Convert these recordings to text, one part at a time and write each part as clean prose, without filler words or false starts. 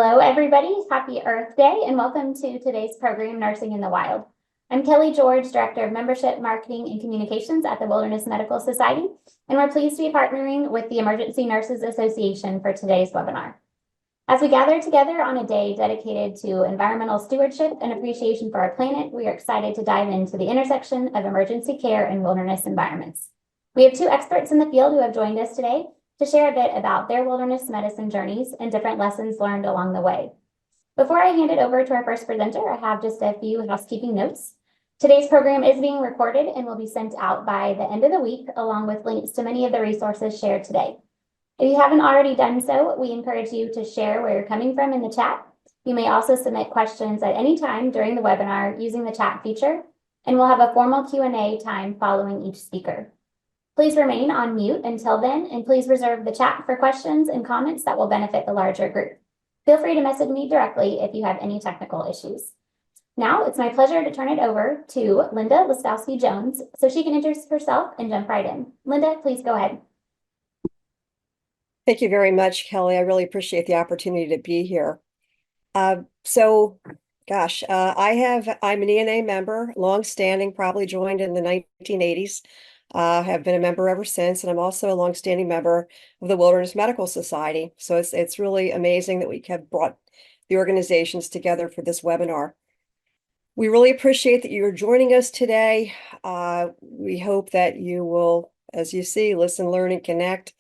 Hello, everybody. Happy Earth Day, and welcome to today's program, Nursing in the Wild. I'm Kelly George, Director of Membership, Marketing, and Communications at the Wilderness Medical Society, and we're pleased to be partnering with the Emergency Nurses Association for today's webinar. As we gather together on a day dedicated to environmental stewardship and appreciation for our planet, we are excited to dive into the intersection of emergency care and wilderness environments. We have two experts in the field who have joined us today to share a bit about their wilderness medicine journeys and different lessons learned along the way. Before I hand it over to our first presenter, I have just a few housekeeping notes. Today's program is being recorded and will be sent out by the end of the week, along with links to many of the resources shared today. If you haven't already done so, we encourage you to share where you're coming from in the chat. You may also submit questions at any time during the webinar using the chat feature, and we'll have a formal Q&A time following each speaker. Please remain on mute until then, and please reserve the chat for questions and comments that will benefit the larger group. Feel free to message me directly if you have any technical issues. Now, it's my pleasure to turn it over to Linda Listowski-Jones so she can introduce herself and jump right in. Linda, please go ahead. Thank you very much, Kelly. I really appreciate the opportunity to be here. I'm an ENA member, longstanding, probably joined in the 1980s. Have been a member ever since, and I'm also a longstanding member of the Wilderness Medical Society. So it's really amazing that we have brought the organizations together for this webinar. We really appreciate that you are joining us today. We hope that you will, as you see, listen, learn, and connect,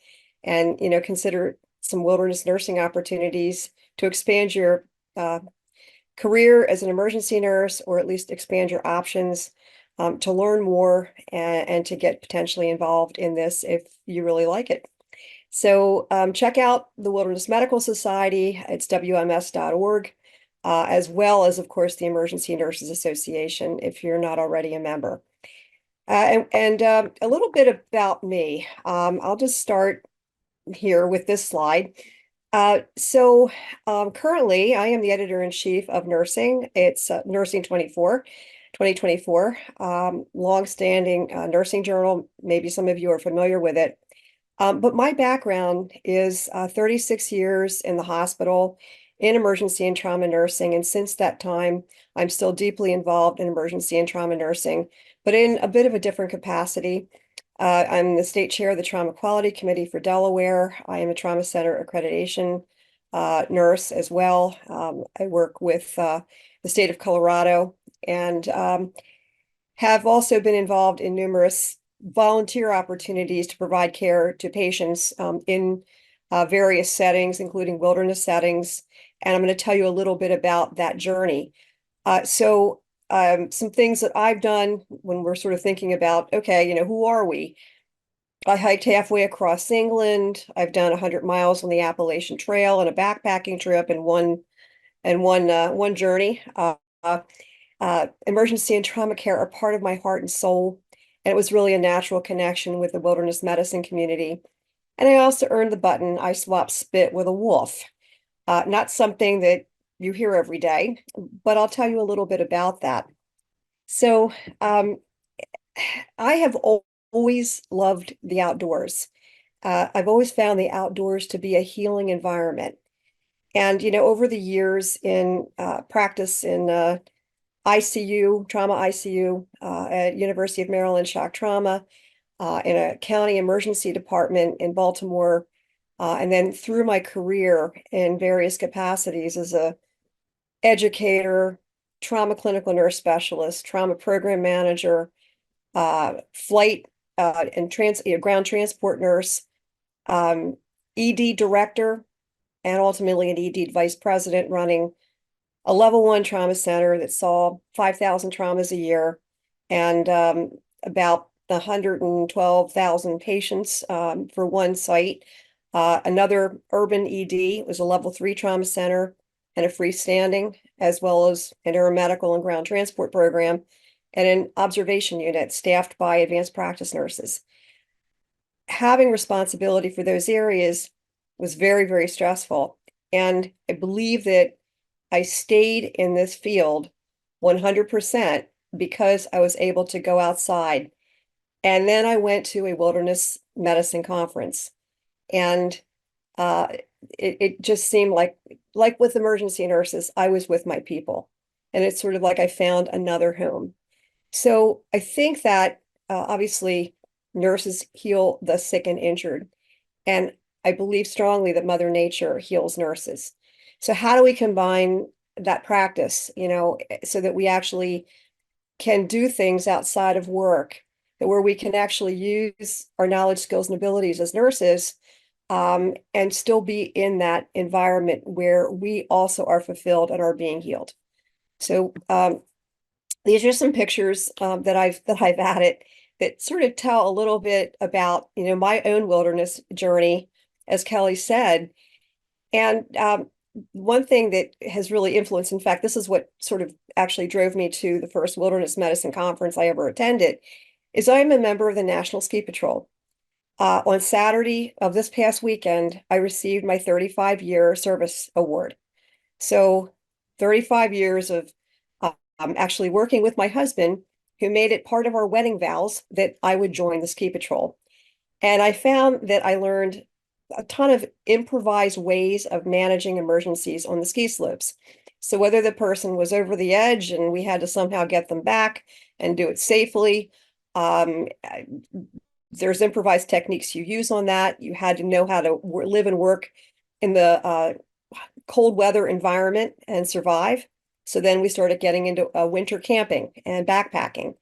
and consider some wilderness nursing opportunities to expand your career as an emergency nurse, or at least expand your options to learn more and to get potentially involved in this if you really like it. So check out the Wilderness Medical Society. It's wms.org, as well as, of course, the Emergency Nurses Association if you're not already a member. And a little bit about me. I'll just start here with this slide. Currently, I am the editor-in-chief of Nursing. It's Nursing 2024, long-standing nursing journal. Maybe some of you are familiar with it. But my background is 36 years in the hospital in emergency and trauma nursing. And since that time, I'm still deeply involved in emergency and trauma nursing, but in a bit of a different capacity. I'm the state chair of the Trauma Quality Committee for Delaware. I am a trauma center accreditation nurse as well. I work with the state of Colorado, and have also been involved in numerous volunteer opportunities to provide care to patients in various settings, including wilderness settings. And I'm going to tell you a little bit about that journey. Some things that I've done when we're sort of thinking about, okay, who are we? I hiked halfway across England. I've done 100 miles on the Appalachian Trail on a backpacking trip in one journey. Emergency and trauma care are part of my heart and soul, and it was really a natural connection with the wilderness medicine community. And I also earned the button, I swap spit with a wolf. Not something that you hear every day, but I'll tell you a little bit about that. So I have always loved the outdoors. I've always found the outdoors to be a healing environment. And, over the years in practice in ICU, trauma ICU at University of Maryland Shock Trauma, in a county emergency department in Baltimore, and then through my career in various capacities as a educator, trauma clinical nurse specialist, trauma program manager, flight and ground transport nurse, ED director, and ultimately an ED vice president running a level 1 trauma center that saw 5,000 traumas a year and about 112,000 patients for one site. Another urban ED was a level 3 trauma center and a freestanding, as well as an aeromedical and ground transport program, and an observation unit staffed by advanced practice nurses. Having responsibility for those areas was very, very stressful. And I believe that I stayed in this field 100% because I was able to go outside. And then I went to a wilderness medicine conference. And uh, it just seemed like with emergency nurses, I was with my people. And it's sort of like I found another home. So I think that obviously nurses heal the sick and injured. And I believe strongly that Mother Nature heals nurses. So how do we combine that practice, so that we actually can do things outside of work, that where we can actually use our knowledge, skills, and abilities as nurses, and still be in that environment where we also are fulfilled and are being healed. So these are some pictures that I've added that sort of tell a little bit about my own wilderness journey, as Kelly said. And one thing that has really influenced, in fact, this is what sort of actually drove me to the first wilderness medicine conference I ever attended, is I'm a member of the National Ski Patrol. On Saturday of this past weekend, I received my 35-year service award. So 35 years of actually working with my husband, who made it part of our wedding vows that I would join the ski patrol. And I found that I learned a ton of improvised ways of managing emergencies on the ski slopes. So whether the person was over the edge and we had to somehow get them back and do it safely, um, there's improvised techniques you use on that. You had to know how to live and work in the cold weather environment and survive. So then we started getting into winter camping and backpacking.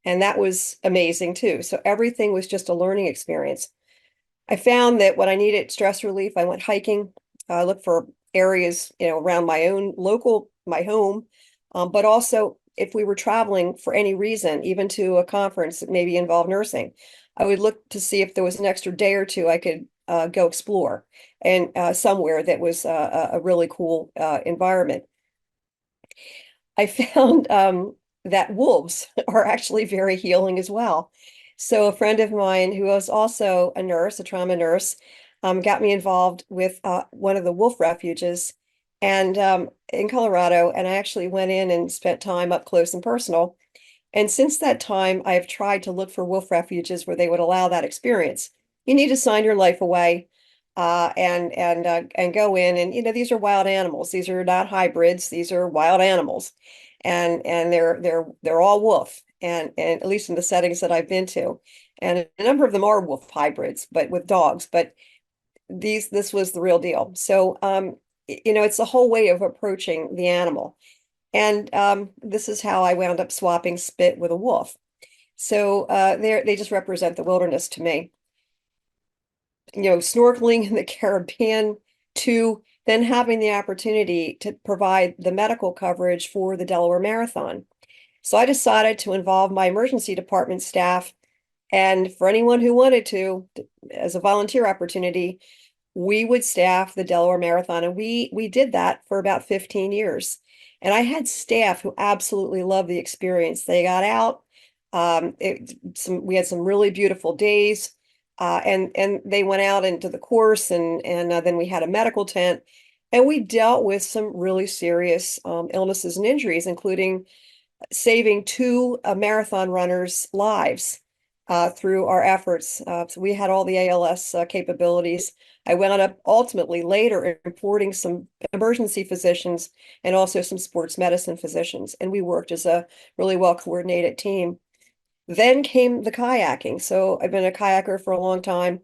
And that was amazing too. So everything was just a learning experience. I found that when I needed stress relief, I went hiking. I looked for areas, around my home, but also if we were traveling for any reason, even to a conference that maybe involved nursing, I would look to see if there was an extra day or two I could go explore and somewhere that was a really cool environment. I found that wolves are actually very healing as well. So a friend of mine who was also a nurse, a trauma nurse, got me involved with one of the wolf refuges and in Colorado, and I actually went in and spent time up close and personal. And since that time, I've tried to look for wolf refuges where they would allow that experience. You need to sign your life away, and go in, and these are wild animals. These are not hybrids. These are wild animals, and they're all wolf, and at least in the settings that I've been to, and a number of them are wolf hybrids, but with dogs. But this was the real deal. So it's a whole way of approaching the animal. And this is how I wound up swapping spit with a wolf. So they just represent the wilderness to me. Snorkeling in the Caribbean, to then having the opportunity to provide the medical coverage for the Delaware Marathon. So I decided to involve my emergency department staff, and for anyone who wanted to, as a volunteer opportunity, we would staff the Delaware Marathon, and we did that for about 15 years. And I had staff who absolutely loved the experience. They got out. We had some really beautiful days, and they went out into the course, and then we had a medical tent, and we dealt with some really serious illnesses and injuries, including saving two marathon runners' lives through our efforts. So we had all the ALS capabilities. I wound up ultimately later importing some emergency physicians and also some sports medicine physicians, and we worked as a really well-coordinated team. Then came the kayaking. So I've been a kayaker for a long time.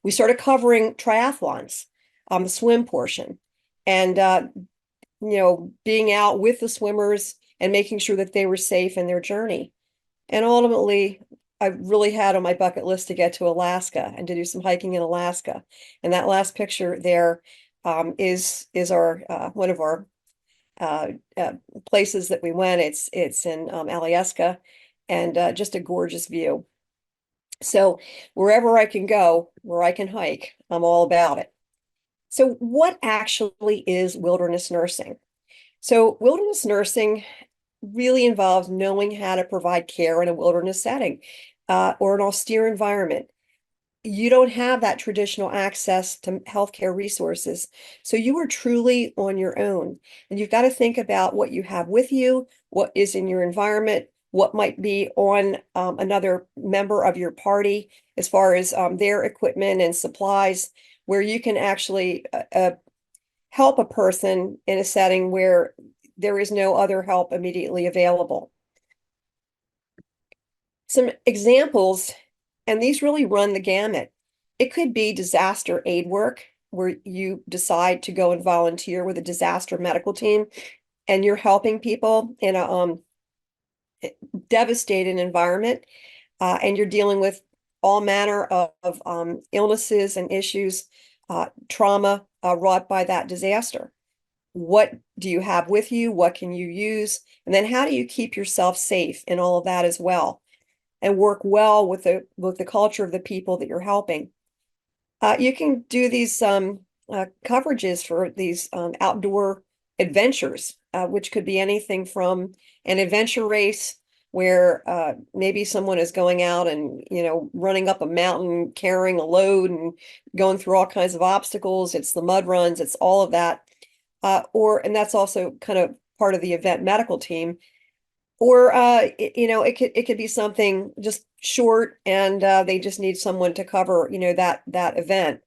We started covering triathlons, the swim portion, and being out with the swimmers and making sure that they were safe in their journey. And ultimately, I really had on my bucket list to get to Alaska and to do some hiking in Alaska. And that last picture there is our one of our uh, uh, places that we went. It's in Alyeska, and just a gorgeous view. So wherever I can go, where I can hike, I'm all about it. So what actually is wilderness nursing? So wilderness nursing really involves knowing how to provide care in a wilderness setting or an austere environment. You don't have that traditional access to healthcare resources. So you are truly on your own. And you've got to think about what you have with you, what is in your environment, what might be on another member of your party as far as their equipment and supplies. where you can actually help a person in a setting where there is no other help immediately available. Some examples, and these really run the gamut. It could be disaster aid work, where you decide to go and volunteer with a disaster medical team, and you're helping people in a devastated environment, and you're dealing with all manner of illnesses and issues, trauma wrought by that disaster. What do you have with you? What can you use? And then how do you keep yourself safe in all of that as well, and work well with the culture of the people that you're helping? You can do these coverages for these outdoor adventures, which could be anything from an adventure race where maybe someone is going out and, running up a mountain, carrying a load and going through all kinds of obstacles. It's the mud runs, it's all of that. And that's also kind of part of the event medical team. Or it could be something just short, and they just need someone to cover, that event.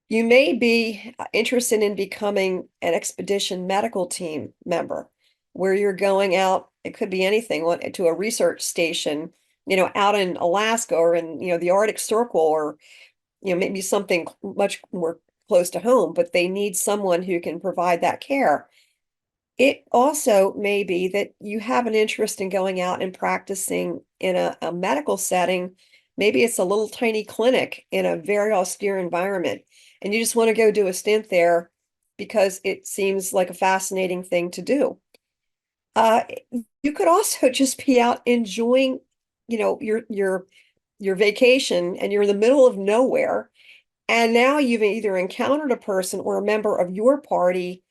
You may be interested in becoming an expedition medical team member, where you're going out, it could be anything, to a research station, out in Alaska or in, the Arctic Circle, or, maybe something much more close to home, but they need someone who can provide that care. It also may be that you have an interest in going out and practicing in a medical setting. Maybe it's a little tiny clinic in a very austere environment, and you just want to go do a stint there because it seems like a fascinating thing to do. Uh, you could also just be out enjoying, your vacation, and you're in the middle of nowhere, and now you've either encountered a person or a member of your party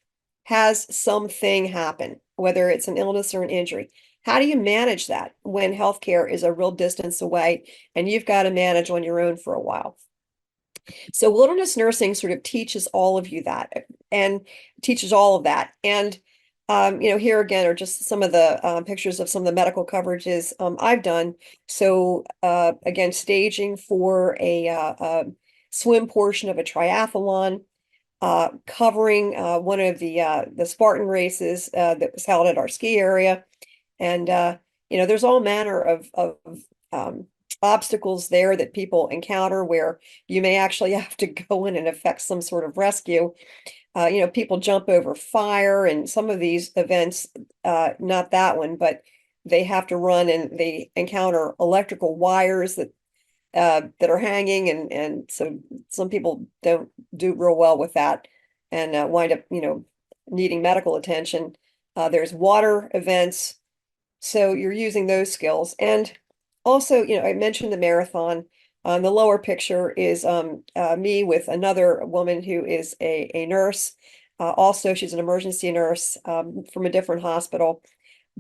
has something happen, whether it's an illness or an injury. How do you manage that when healthcare is a real distance away and you've got to manage on your own for a while? So wilderness nursing sort of teaches all of you that, and teaches all of that. And here again are just some of the pictures of some of the medical coverages I've done. So again, staging for a swim portion of a triathlon, covering one of the Spartan races that was held at our ski area. And there's all manner of obstacles there that people encounter, where you may actually have to go in and effect some sort of rescue. People jump over fire, and some of these events, not that one, but they have to run and they encounter electrical wires that are hanging, and so some people don't do real well with that, and wind up, needing medical attention. There's water events, so you're using those skills. And also, I mentioned the marathon. The lower picture is me with another woman who is a nurse. Also, she's an emergency nurse from a different hospital,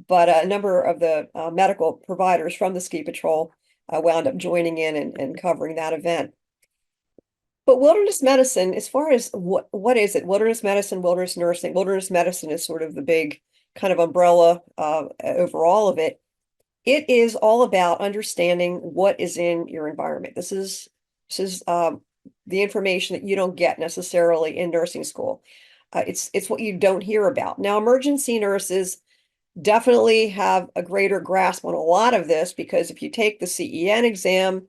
but a number of the medical providers from the ski patrol wound up joining in and covering that event. But wilderness medicine, as far as what is it? Wilderness medicine, wilderness nursing. Wilderness medicine is sort of the big kind of umbrella over all of it. It is all about understanding what is in your environment. This is the information that you don't get necessarily in nursing school. It's what you don't hear about. Now, emergency nurses definitely have a greater grasp on a lot of this, because if you take the CEN exam,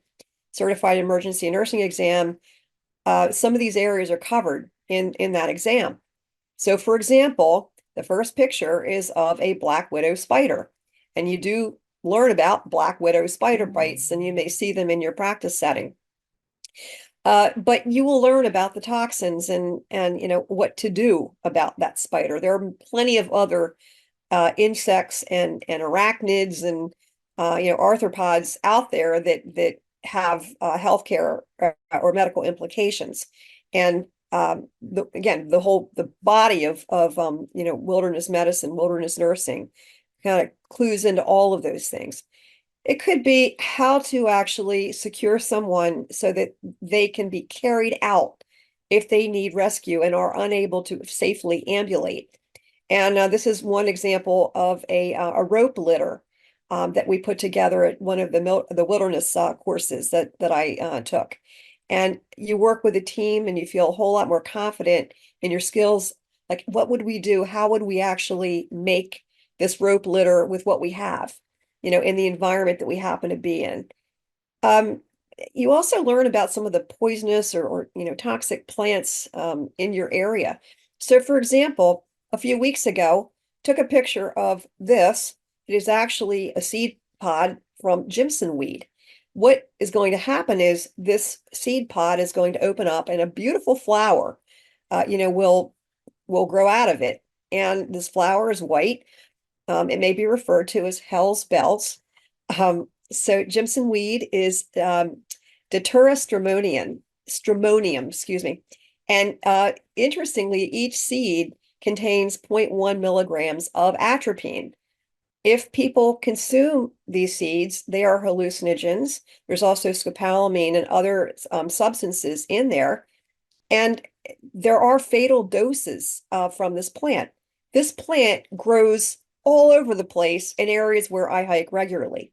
certified emergency nursing exam, some of these areas are covered in that exam. So for example, the first picture is of a black widow spider, and you do learn about black widow spider bites, and you may see them in your practice setting. But you will learn about the toxins and what to do about that spider. There are plenty of other insects and arachnids and arthropods out there that have healthcare or medical implications. And again, the body of wilderness medicine, wilderness nursing kind of clues into all of those things. It could be how to actually secure someone so that they can be carried out if they need rescue and are unable to safely ambulate. And this is one example of a rope litter that we put together at one of the wilderness courses that I took. and you work with a team and you feel a whole lot more confident in your skills. Like, what would we do? How would we actually make this rope litter with what we have, in the environment that we happen to be in? Um, you also learn about some of the poisonous or toxic plants in your area. So, for example, a few weeks ago, took a picture of this. It is actually a seed pod from Jimson weed. What is going to happen is this seed pod is going to open up and a beautiful flower, will grow out of it. And this flower is white. It may be referred to as Hell's Bells. So Jimson weed is Datura stramonium, excuse me. And interestingly, each seed contains zero point 0.1 milligrams of atropine. If people consume these seeds, they are hallucinogens. There's also scopolamine and other substances in there. And there are fatal doses from this plant. This plant grows all over the place in areas where I hike regularly.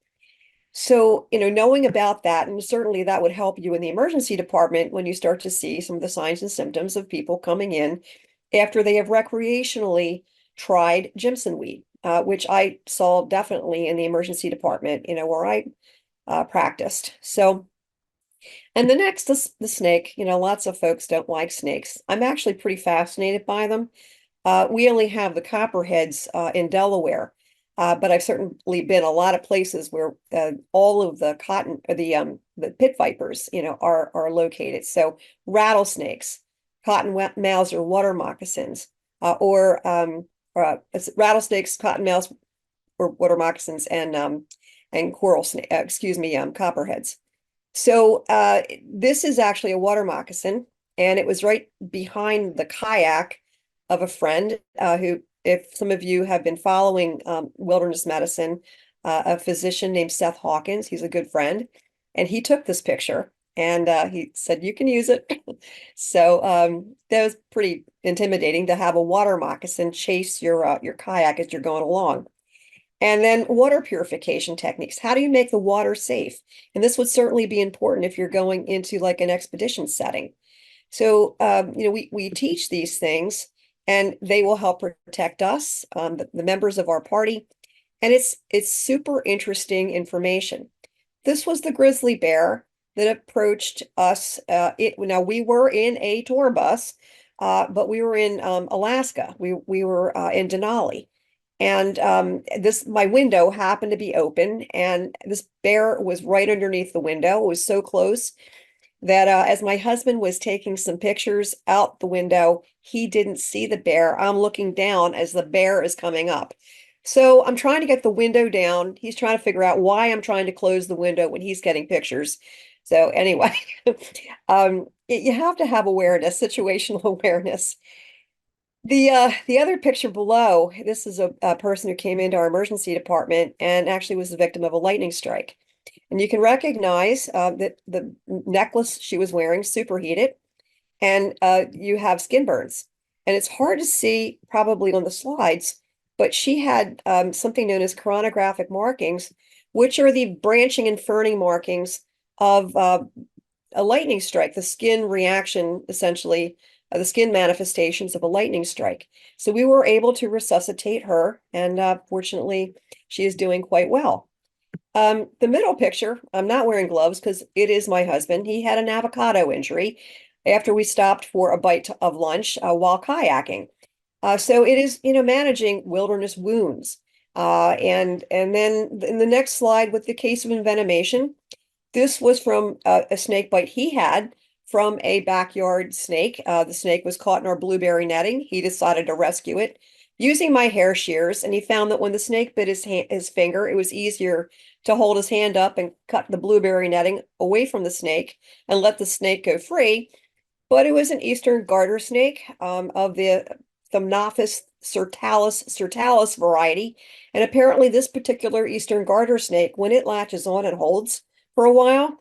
So, knowing about that, and certainly that would help you in the emergency department when you start to see some of the signs and symptoms of people coming in after they have recreationally tried Jimson weed, which I saw definitely in the emergency department, where I practiced. So, and the next is the snake. Lots of folks don't like snakes. I'm actually pretty fascinated by them. We only have the copperheads in Delaware, but I've certainly been a lot of places where all of the cotton, or the pit vipers, are located. So rattlesnakes, cottonmouths or water moccasins, or rattlesnakes, cottonmouths or water moccasins, and coral snake, copperheads. So this is actually a water moccasin, and it was right behind the kayak of a friend who, if some of you have been following wilderness medicine, a physician named Seth Hawkins, he's a good friend, and he took this picture and he said, you can use it. So that was pretty intimidating to have a water moccasin chase your kayak as you're going along. And then water purification techniques. How do you make the water safe? And this would certainly be important if you're going into like an expedition setting. So, we teach these things and they will help protect us, the members of our party. And it's super interesting information. This was the grizzly bear that approached us. Now we were in a tour bus, but we were in Alaska. We were in Denali. And my window happened to be open, and this bear was right underneath the window. It was so close that as my husband was taking some pictures out the window, he didn't see the bear. I'm looking down as the bear is coming up. So I'm trying to get the window down. He's trying to figure out why I'm trying to close the window when he's getting pictures. So anyway, you have to have awareness, situational awareness. The other picture below, this is a person who came into our emergency department and actually was the victim of a lightning strike. And you can recognize that the necklace she was wearing superheated, and you have skin burns. And it's hard to see probably on the slides, but she had something known as coronographic markings, which are the branching and ferning markings of a lightning strike, the skin reaction, essentially, the skin manifestations of a lightning strike. So we were able to resuscitate her, and fortunately, she is doing quite well. The middle picture, I'm not wearing gloves because it is my husband. He had an avocado injury after we stopped for a bite of lunch while kayaking. So it is, managing wilderness wounds. And then in the next slide with the case of envenomation, this was from a snake bite he had from a backyard snake. The snake was caught in our blueberry netting. He decided to rescue it using my hair shears, and he found that when the snake bit his finger, it was easier to hold his hand up and cut the blueberry netting away from the snake and let the snake go free. But it was an eastern garter snake of the Thamnophis sertalis variety. And apparently this particular eastern garter snake, when it latches on and holds for a while,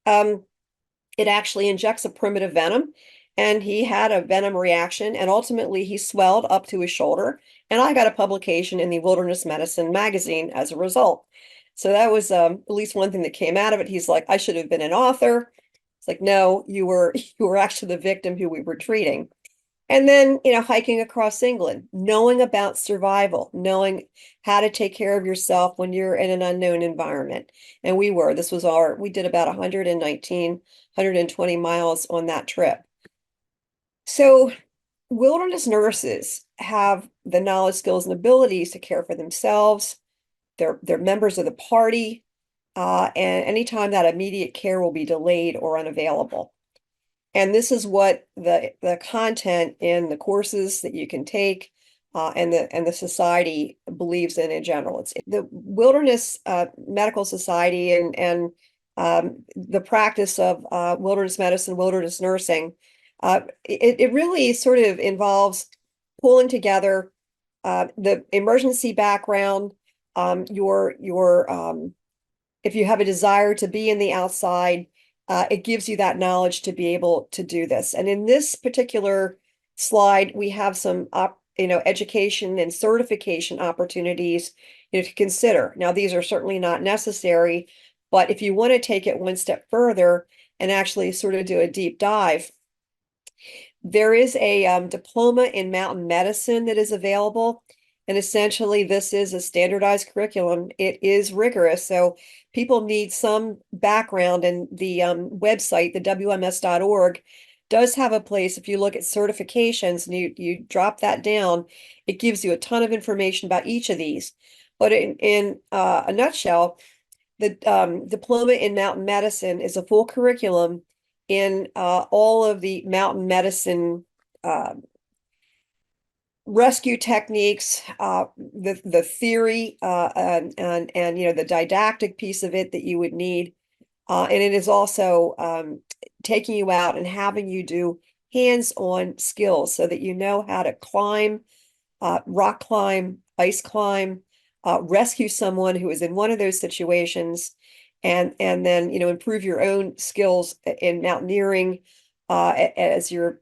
it actually injects a primitive venom. And he had a venom reaction, and ultimately he swelled up to his shoulder. And I got a publication in the Wilderness Medicine magazine as a result. So that was at least one thing that came out of it. He's like, I should have been an author. It's like, no, you were you were actually the victim who we were treating. And then, hiking across England, knowing about survival, knowing how to take care of yourself when you're in an unknown environment. And we did about 119, 120 miles on that trip. So wilderness nurses have the knowledge, skills, and abilities to care for themselves. They're members of the party, and anytime that immediate care will be delayed or unavailable. And this is what the content in the courses that you can take, and the society believes in general. It's the Wilderness Medical Society and the practice of wilderness medicine, wilderness nursing. It really sort of involves pulling together the emergency background, your if you have a desire to be in the outside, it gives you that knowledge to be able to do this. And in this particular slide, we have some education and certification opportunities, to consider. Now, these are certainly not necessary, but if you want to take it one step further and actually sort of do a deep dive, there is a diploma in mountain medicine that is available. And essentially, this is a standardized curriculum. It is rigorous. So people need some background, and the website, the WMS.org, does have a place. If you look at certifications and you drop that down, it gives you a ton of information about each of these. But in a nutshell, the diploma in mountain medicine is a full curriculum in all of the mountain medicine rescue techniques, the theory, and the didactic piece of it that you would need. And it is also taking you out and having you do hands-on skills so that you know how to climb, rock climb, ice climb, rescue someone who is in one of those situations, and then improve your own skills in mountaineering as you're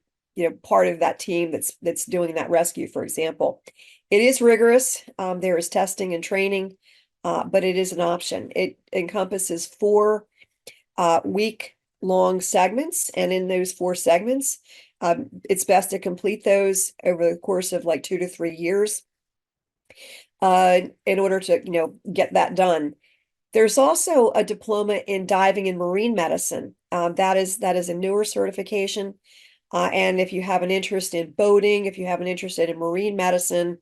part of that team that's doing that rescue, for example. It is rigorous. There is testing and training, but it is an option. It encompasses 4 week-long segments, and in those 4 segments, it's best to complete those over the course of like 2 to 3 years in order to get that done. There's also a diploma in diving and marine medicine. That is a newer certification. And if you have an interest in boating, if you have an interest in marine medicine,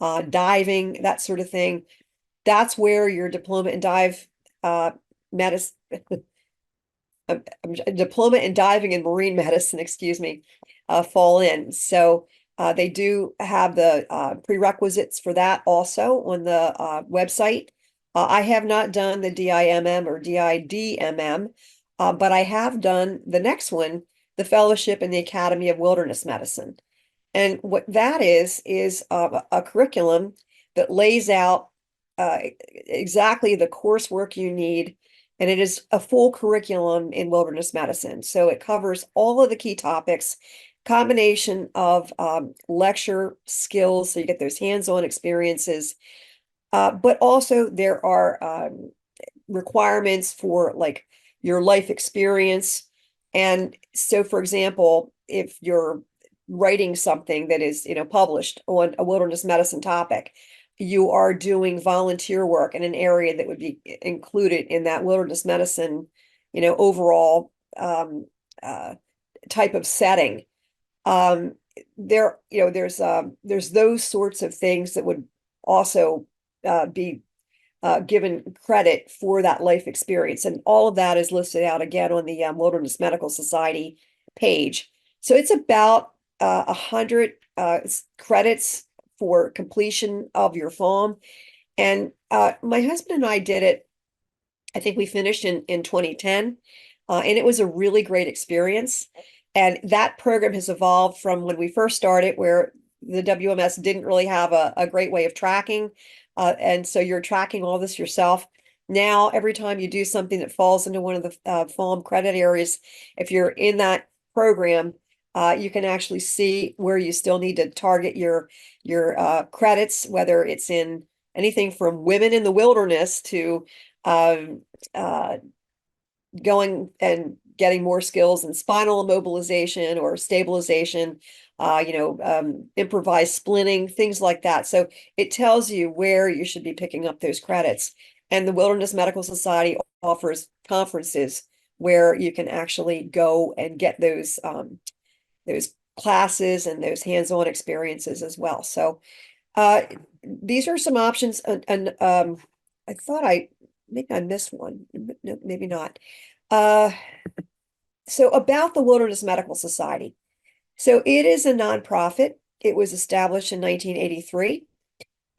diving, that sort of thing, that's where your diploma in medicine, diploma in diving and marine medicine, excuse me, fall in. So they do have the prerequisites for that also on the website. I have not done the DIMM or DIDMM, but I have done the next one, the Fellowship in the Academy of Wilderness Medicine. And what that is a curriculum that lays out exactly the coursework you need. And it is a full curriculum in wilderness medicine. So it covers all of the key topics, combination of lecture skills, so you get those hands-on experiences. But also there are requirements for like your life experience. And so, for example, if you're writing something that is, published on a wilderness medicine topic, you are doing volunteer work in an area that would be included in that wilderness medicine, overall type of setting. There's those sorts of things that would also be given credit for that life experience. And all of that is listed out again on the Wilderness Medical Society page. So it's about 100 credits for completion of your FOAM. And my husband and I did it. I think we finished in 2010, and it was a really great experience. And that program has evolved from when we first started, where the WMS didn't really have a great way of tracking. And so you're tracking all this yourself. Now, every time you do something that falls into one of the FOAM credit areas, if you're in that program, you can actually see where you still need to target your credits, whether it's in anything from women in the wilderness to going and getting more skills in spinal immobilization or stabilization, improvised splinting, things like that. So it tells you where you should be picking up those credits. And the Wilderness Medical Society offers conferences where you can actually go and get those classes and those hands-on experiences as well. So these are some options, and I thought maybe I missed one. No, maybe not. Uh, so about the Wilderness Medical Society. So it is a nonprofit. It was established in 1983.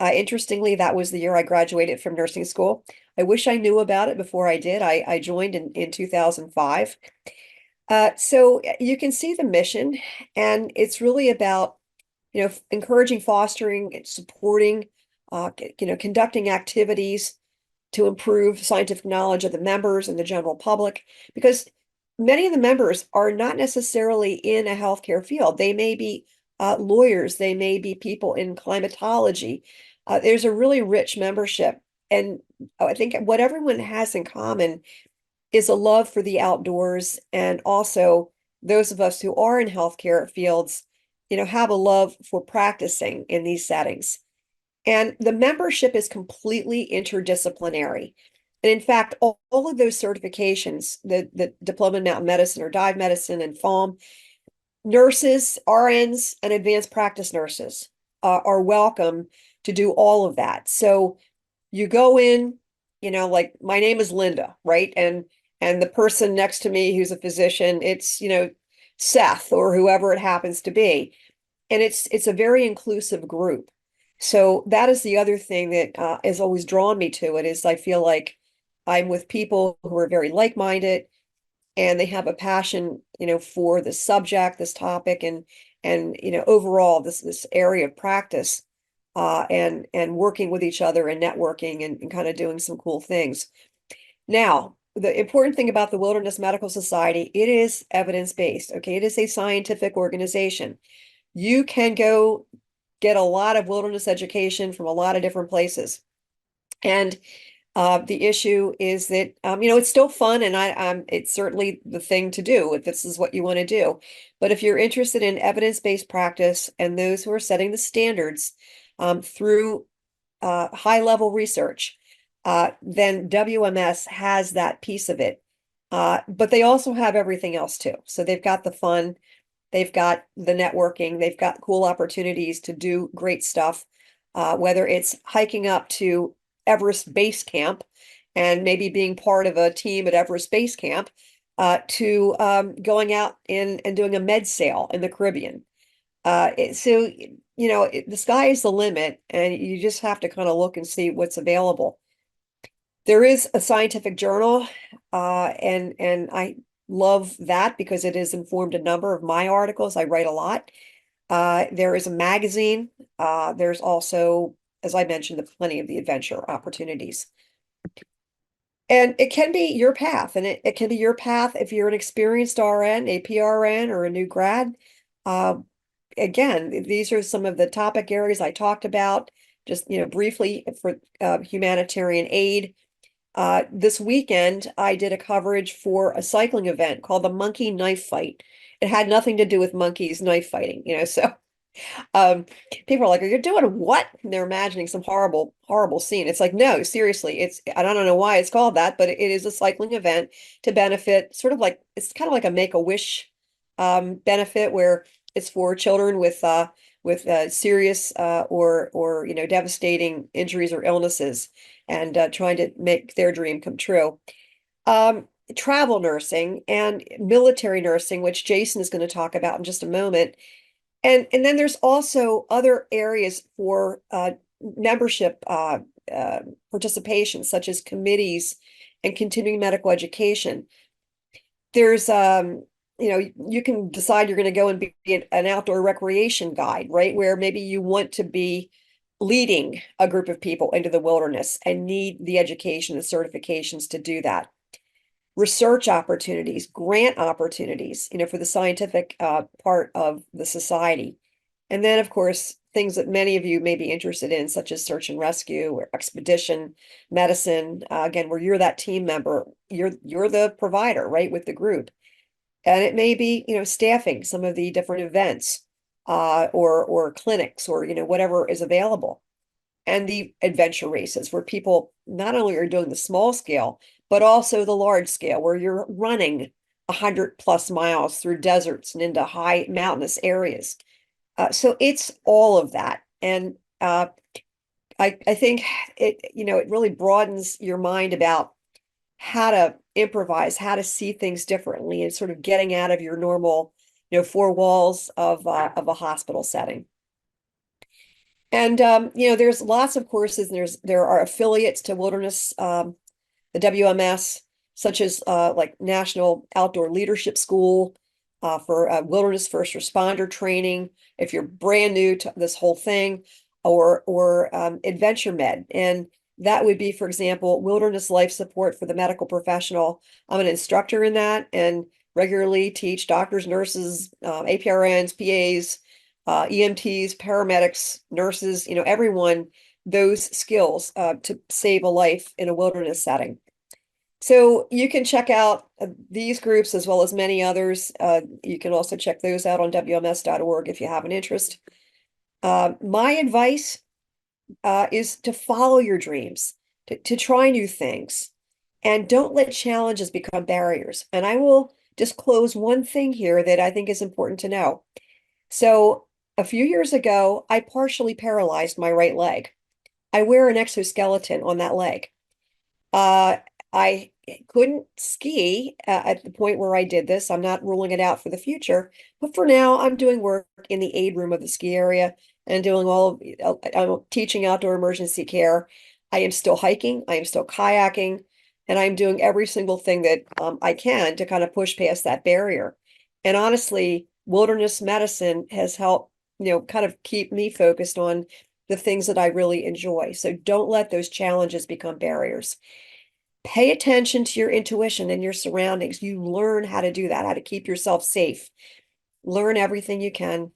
Interestingly, that was the year I graduated from nursing school. I wish I knew about it before I did. I joined in 2005. So you can see the mission, and it's really about, encouraging, fostering, and supporting, conducting activities to improve scientific knowledge of the members and the general public, because many of the members are not necessarily in a healthcare field. They may be lawyers, they may be people in climatology. There's a really rich membership. And I think what everyone has in common is a love for the outdoors, and also those of us who are in healthcare fields, have a love for practicing in these settings. And the membership is completely interdisciplinary. And in fact, all of those certifications, the Diploma in Mountain Medicine or Dive Medicine and FOAM, nurses, RNs, and advanced practice nurses are welcome to do all of that. So you go in, like my name is Linda, right? And the person next to me who's a physician, it's, Seth or whoever it happens to be. And it's a very inclusive group. So that is the other thing that has always drawn me to it, is I feel like I'm with people who are very like-minded, and they have a passion, for the subject, this topic, and overall this area of practice, and working with each other and networking and kind of doing some cool things. Now, the important thing about the Wilderness Medical Society, it is evidence-based. Okay, it is a scientific organization. You can go get a lot of wilderness education from a lot of different places. And the issue is that, it's still fun, and it's certainly the thing to do if this is what you want to do. But if you're interested in evidence-based practice and those who are setting the standards through high-level research, then WMS has that piece of it. But they also have everything else too. So they've got the fun, they've got the networking, they've got cool opportunities to do great stuff, whether it's hiking up to Everest Base Camp and maybe being part of a team at Everest Base Camp, to going out and doing a med sail in the Caribbean. So, the sky is the limit, and you just have to kind of look and see what's available. There is a scientific journal, and I love that because it has informed a number of my articles. I write a lot. There is a magazine. There's also, as I mentioned, plenty of the adventure opportunities. And it can be your path, and it can be your path if you're an experienced RN, a PRN, or a new grad. Again, these are some of the topic areas I talked about, just, briefly for humanitarian aid. This weekend, I did a coverage for a cycling event called the Monkey Knife Fight. It had nothing to do with monkeys knife fighting, so um, people are like, "Are you doing what?" And they're imagining some horrible, horrible scene. It's like, no, seriously, I don't know why it's called that, but it is a cycling event to benefit, sort of like, it's kind of like a Make-A-Wish benefit, where it's for children with serious or devastating injuries or illnesses, and trying to make their dream come true. Travel nursing and military nursing, which Jason is going to talk about in just a moment. And then there's also other areas for membership participation, such as committees and continuing medical education. There's you can decide you're going to go and be an outdoor recreation guide, right? Where maybe you want to be leading a group of people into the wilderness and need the education and certifications to do that. Research opportunities, grant opportunities, for the scientific part of the society. And then, of course, things that many of you may be interested in, such as search and rescue or expedition medicine, again, where you're that team member, you're the provider, right, with the group. And it may be, staffing some of the different events, or clinics, or, whatever is available. And the adventure races where people not only are doing the small scale, but also the large scale where you're running 100+ miles through deserts and into high mountainous areas. So it's all of that. And I think it really broadens your mind about how to improvise, how to see things differently, and sort of getting out of your normal, four walls of a hospital setting. And there's lots of courses, and there are affiliates to Wilderness, the WMS, such as like National Outdoor Leadership School, for wilderness first responder training, if you're brand new to this whole thing, or Adventure Med. And that would be, for example, wilderness life support for the medical professional. I'm an instructor in that and regularly teach doctors, nurses, APRNs, PAs, EMTs, paramedics, nurses, everyone those skills to save a life in a wilderness setting. So you can check out these groups as well as many others. You can also check those out on WMS.org if you have an interest. My advice is to follow your dreams, to try new things, and don't let challenges become barriers. And I will disclose one thing here that I think is important to know. So a few years ago, I partially paralyzed my right leg. I wear an exoskeleton on that leg. Uh, I couldn't ski at the point where I did this. I'm not ruling it out for the future, but for now, I'm doing work in the aid room of the ski area and doing I'm teaching outdoor emergency care. I am still hiking, I am still kayaking, and I'm doing every single thing that I can to kind of push past that barrier. And honestly, wilderness medicine has helped, kind of keep me focused on the things that I really enjoy. So don't let those challenges become barriers. Pay attention to your intuition and your surroundings. You learn how to do that, how to keep yourself safe. Learn everything you can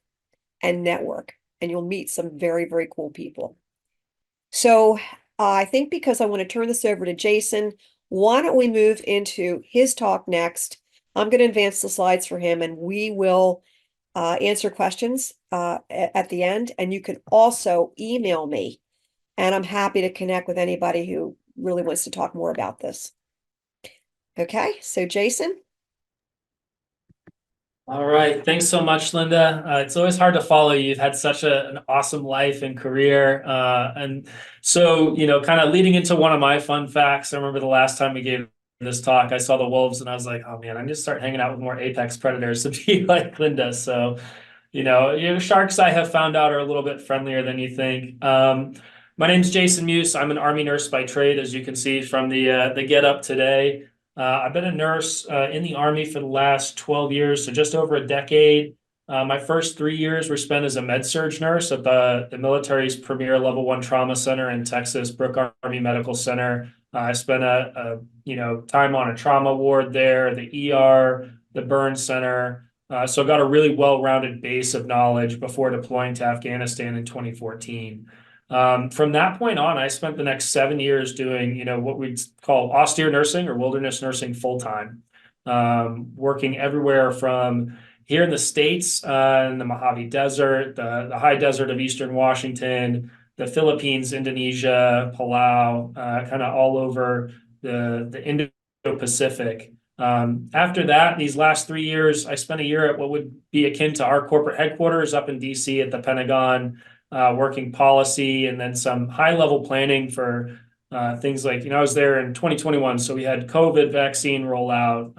and network, and you'll meet some very, very cool people. So I think because I want to turn this over to Jason, why don't we move into his talk next? I'm going to advance the slides for him, and we will answer questions at the end. And you can also email me, and I'm happy to connect with anybody who really wants to talk more about this. Okay, so Jason. All right. Thanks so much, Linda. It's always hard to follow you. You've had such an awesome life and career. And so, kind of leading into one of my fun facts, I remember the last time we gave this talk, I saw the wolves and I was like, oh man, I need to start hanging out with more apex predators to be like Linda. So, sharks I have found out are a little bit friendlier than you think. My name's Jason Muse. I'm an Army nurse by trade, as you can see from the get up today. I've been a nurse in the Army for the last 12 years, so just over a decade. My first 3 years were spent as a med-surg nurse at the military's premier level 1 trauma center in Texas, Brooke Army Medical Center. I spent time on a trauma ward there, the ER, the burn center. So I got a really well-rounded base of knowledge before deploying to Afghanistan in 2014. From that point on, I spent the next 7 years doing, what we'd call austere nursing or wilderness nursing full time, working everywhere from here in the States, in the Mojave Desert, the high desert of Eastern Washington, the Philippines, Indonesia, Palau, kind of all over the Indo-Pacific. After that, these last 3 years, I spent a year at what would be akin to our corporate headquarters up in DC at the Pentagon, working policy and then some high level planning for things like, I was there in 2021. So we had COVID vaccine rollout,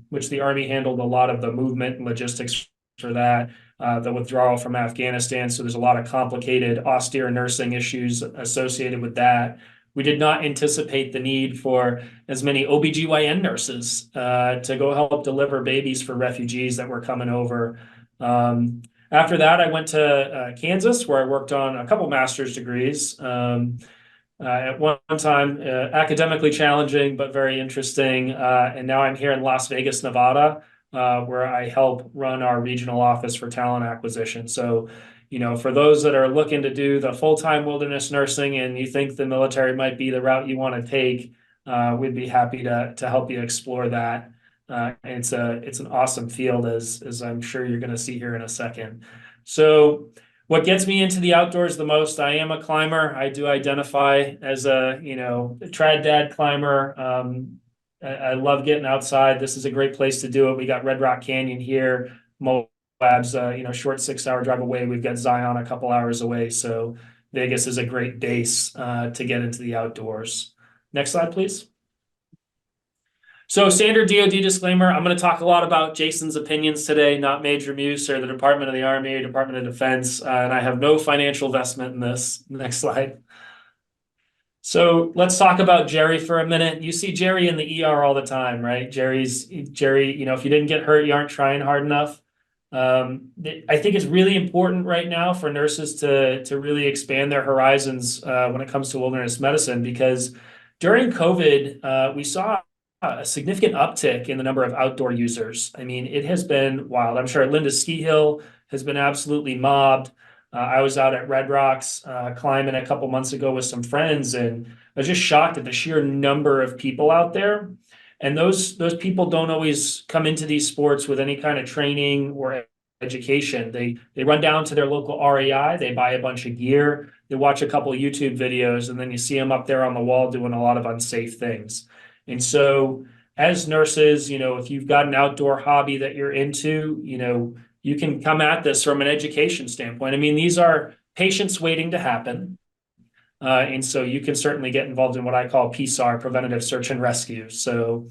which the Army handled a lot of the movement and logistics for that, the withdrawal from Afghanistan. So there's a lot of complicated austere nursing issues associated with that. We did not anticipate the need for as many OBGYN nurses to go help deliver babies for refugees that were coming over. After that, I went to Kansas, where I worked on a couple master's degrees. At one time, academically challenging, but very interesting. And now I'm here in Las Vegas, Nevada, where I help run our regional office for talent acquisition. So, for those that are looking to do the full-time wilderness nursing and you think the military might be the route you want to take, we'd be happy to help you explore that. And it's an awesome field, as I'm sure you're going to see here in a second. So what gets me into the outdoors the most, I am a climber. I do identify as a, a trad dad climber. I love getting outside. This is a great place to do it. We got Red Rock Canyon here, Moab's, short 6 hour drive away. We've got Zion a couple hours away. So Vegas is a great base to get into the outdoors. Next slide, please. So standard DoD disclaimer, I'm going to talk a lot about Jason's opinions today, not Major Muse or the Department of the Army or Department of Defense, and I have no financial investment in this. Next slide. So let's talk about Jerry for a minute. You see Jerry in the ER all the time, right? Jerry, if you didn't get hurt, you aren't trying hard enough. I think it's really important right now for nurses to really expand their horizons when it comes to wilderness medicine, because during COVID, we saw a significant uptick in the number of outdoor users. I mean, it has been wild. I'm sure Linda's ski hill has been absolutely mobbed. I was out at Red Rocks climbing a couple months ago with some friends, and I was just shocked at the sheer number of people out there. And those people don't always come into these sports with any kind of training or education. They run down to their local REI, they buy a bunch of gear, they watch a couple of YouTube videos, and then you see them up there on the wall doing a lot of unsafe things. And so as nurses, if you've got an outdoor hobby that you're into, you can come at this from an education standpoint. I mean, these are patients waiting to happen. And so you can certainly get involved in what I call PSAR, preventative search and rescue. So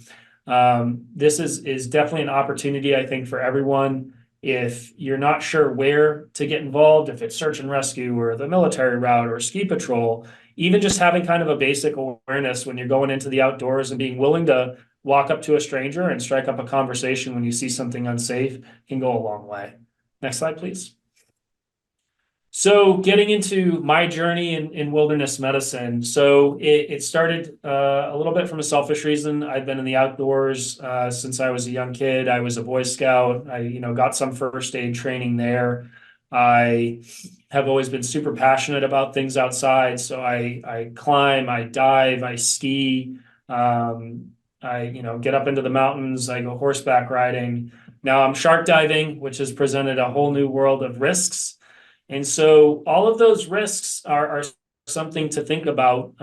this is definitely an opportunity, I think, for everyone. If you're not sure where to get involved, if it's search and rescue or the military route or ski patrol, even just having kind of a basic awareness when you're going into the outdoors and being willing to walk up to a stranger and strike up a conversation when you see something unsafe can go a long way. Next slide, please. So getting into my journey in wilderness medicine. So it started a little bit from a selfish reason. I've been in the outdoors since I was a young kid. I was a Boy Scout. I, got some first aid training there. I have always been super passionate about things outside. So I climb, I dive, I ski. I get up into the mountains. I go horseback riding. Now I'm shark diving, which has presented a whole new world of risks. And so all of those risks are something to think about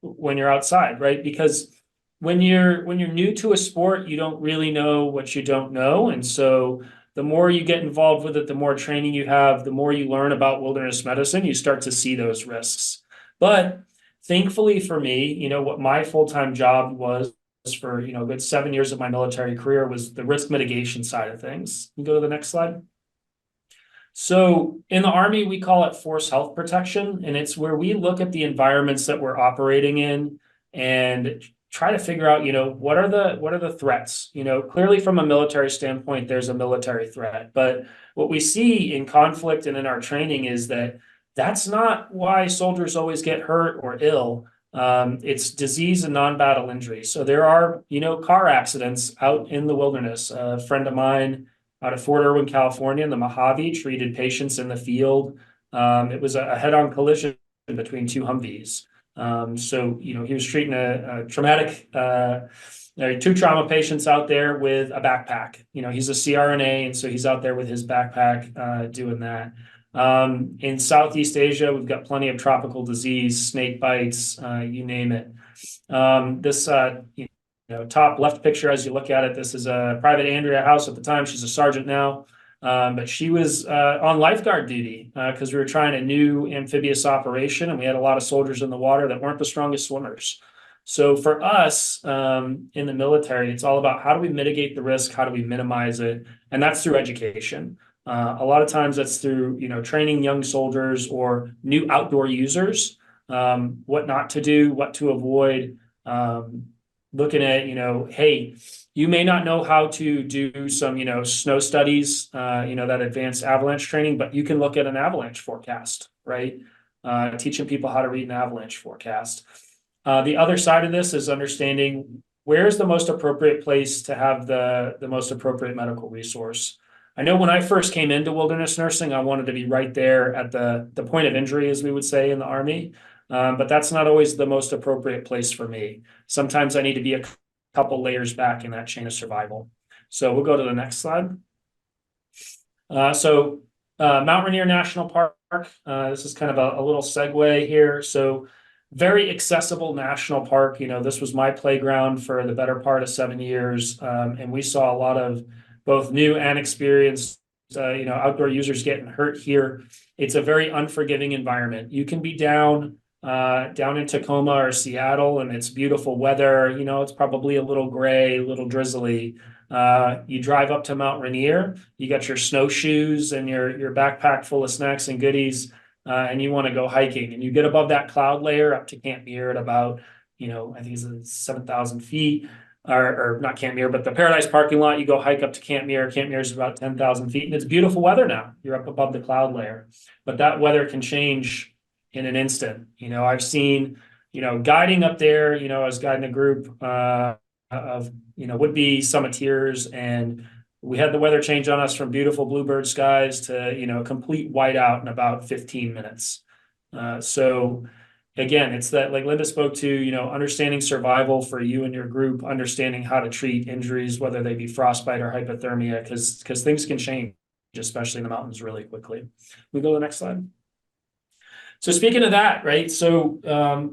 when you're outside, right? Because when you're new to a sport, you don't really know what you don't know. And so the more you get involved with it, the more training you have, the more you learn about wilderness medicine, you start to see those risks. But thankfully for me, what my full-time job was for, a good 7 years of my military career was the risk mitigation side of things. You can go to the next slide. So in the Army, we call it force health protection, and it's where we look at the environments that we're operating in and try to figure out, what are the threats? Clearly from a military standpoint, there's a military threat, but what we see in conflict and in our training is that that's not why soldiers always get hurt or ill. It's disease and non-battle injury. So there are, car accidents out in the wilderness. A friend of mine out of Fort Irwin, California, in the Mojave, treated patients in the field. It was a head-on collision between two Humvees. So, he was treating a traumatic, two trauma patients out there with a backpack. He's a CRNA, and so he's out there with his backpack doing that. In Southeast Asia, we've got plenty of tropical disease, snake bites, you name it. This top left picture, as you look at it, this is a Private Andrea House at the time. She's a sergeant now, but she was on lifeguard duty because we were trying a new amphibious operation, and we had a lot of soldiers in the water that weren't the strongest swimmers. So for us in the military, it's all about how do we mitigate the risk, how do we minimize it, and that's through education. A lot of times that's through training young soldiers or new outdoor users, what not to do, what to avoid. Looking at, hey, you may not know how to do some, snow studies, that advanced avalanche training, but you can look at an avalanche forecast, right? Teaching people how to read an avalanche forecast. The other side of this is understanding where's the most appropriate place to have the most appropriate medical resource. I know when I first came into wilderness nursing, I wanted to be right there at the point of injury, as we would say in the Army. But that's not always the most appropriate place for me. Sometimes I need to be a couple layers back in that chain of survival. So we'll go to the next slide. Mount Rainier National Park, this is kind of a little segue here. So very accessible national park. You know, this was my playground for the better part of 7 years. And we saw a lot of both new and experienced, outdoor users getting hurt here. It's a very unforgiving environment. You can be down in Tacoma or Seattle and it's beautiful weather. You know, it's probably a little gray, a little drizzly. You drive up to Mount Rainier, you got your snowshoes and your backpack full of snacks and goodies, and you want to go hiking, and you get above that cloud layer up to Camp Muir at about, I think it's 7,000 feet, or not Camp Muir, but the Paradise parking lot. You go hike up to Camp Muir. Camp Muir is about 10,000 feet, and it's beautiful weather now. You're up above the cloud layer, but that weather can change in an instant. I've seen, guiding up there. I was guiding a group of would-be summiteers, and we had the weather change on us from beautiful bluebird skies to complete whiteout in about 15 minutes. So again, it's that, like Linda spoke to, understanding survival for you and your group, understanding how to treat injuries, whether they be frostbite or hypothermia, because things can change, especially in the mountains, really quickly. We go to the next slide. So speaking of that, right? So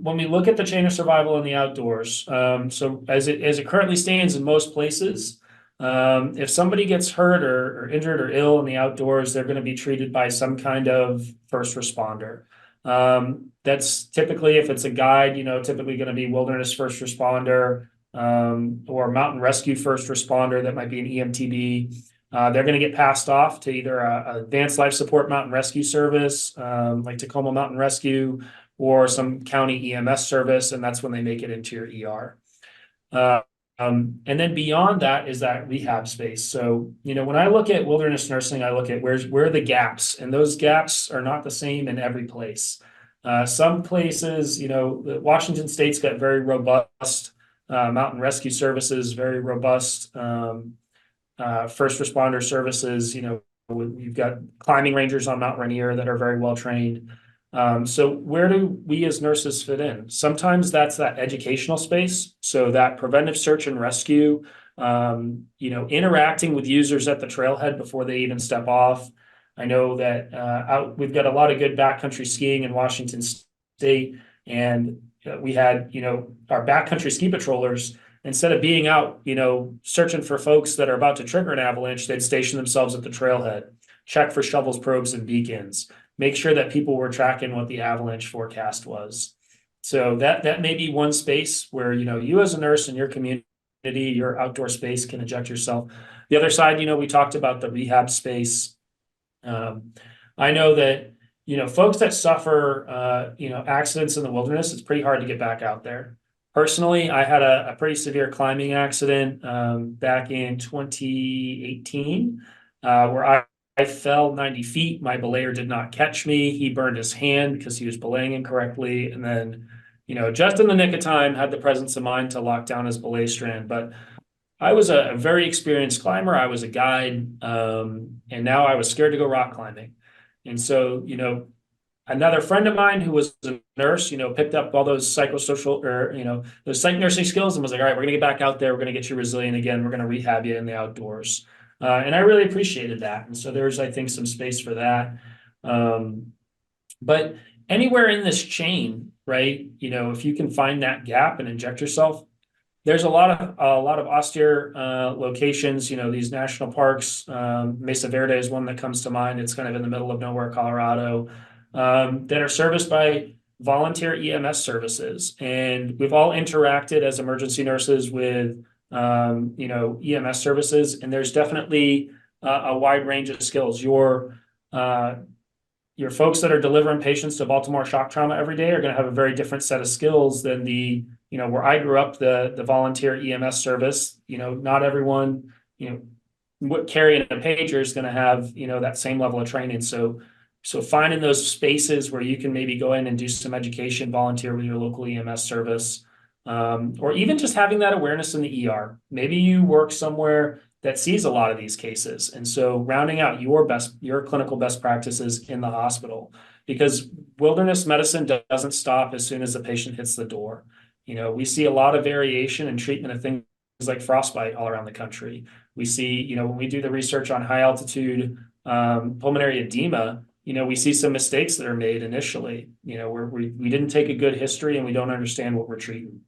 when we look at the chain of survival in the outdoors, so as it currently stands in most places, if somebody gets hurt or injured or ill in the outdoors, they're going to be treated by some kind of first responder. That's typically, if it's a guide, typically going to be wilderness first responder, or mountain rescue first responder. That might be an EMTB. They're going to get passed off to either a advanced life support mountain rescue service, like Tacoma Mountain Rescue, or some county EMS service, and that's when they make it into your ER. And then beyond that is that rehab space. So, when I look at wilderness nursing, I look at where are the gaps, and those gaps are not the same in every place. Some places, Washington State's got very robust mountain rescue services, very robust first responder services. We've got climbing rangers on Mount Rainier that are very well trained. So where do we as nurses fit in? Sometimes that's that educational space. So that preventive search and rescue, interacting with users at the trailhead before they even step off. I know that we've got a lot of good backcountry skiing in Washington State, and we had, our backcountry ski patrollers, instead of being out, searching for folks that are about to trigger an avalanche, they'd station themselves at the trailhead, check for shovels, probes, and beacons, make sure that people were tracking what the avalanche forecast was. So that may be one space where, you as a nurse in your community, your outdoor space, can inject yourself. The other side, we talked about the rehab space. I know that, folks that suffer, accidents in the wilderness, it's pretty hard to get back out there. Personally, I had a pretty severe climbing accident back in 2018, where I fell 90 feet. My belayer did not catch me. He burned his hand because he was belaying incorrectly. And then, just in the nick of time, had the presence of mind to lock down his belay strand. But I was a very experienced climber. I was a guide, and now I was scared to go rock climbing. And so, another friend of mine who was a nurse, picked up all those psychosocial or, those psych nursing skills and was like, all right, we're going to get back out there. We're going to get you resilient again. We're going to rehab you in the outdoors. And I really appreciated that. And so there's, I think, some space for that. But anywhere in this chain, right, if you can find that gap and inject yourself, there's a lot of austere locations, these national parks. Mesa Verde is one that comes to mind. It's kind of in the middle of nowhere, Colorado, that are serviced by volunteer EMS services. And we've all interacted as emergency nurses with, EMS services. And there's definitely a wide range of skills. Your folks that are delivering patients to Baltimore shock trauma every day are going to have a very different set of skills than where I grew up, the volunteer EMS service. Not everyone, carrying a pager is going to have, that same level of training. So finding those spaces where you can maybe go in and do some education, volunteer with your local EMS service, or even just having that awareness in the ER. Maybe you work somewhere that sees a lot of these cases. And so rounding out your clinical best practices in the hospital, because wilderness medicine doesn't stop as soon as the patient hits the door. We see a lot of variation in treatment of things like frostbite all around the country. We see, when we do the research on high altitude pulmonary edema, we see some mistakes that are made initially, where we didn't take a good history and we don't understand what we're treating.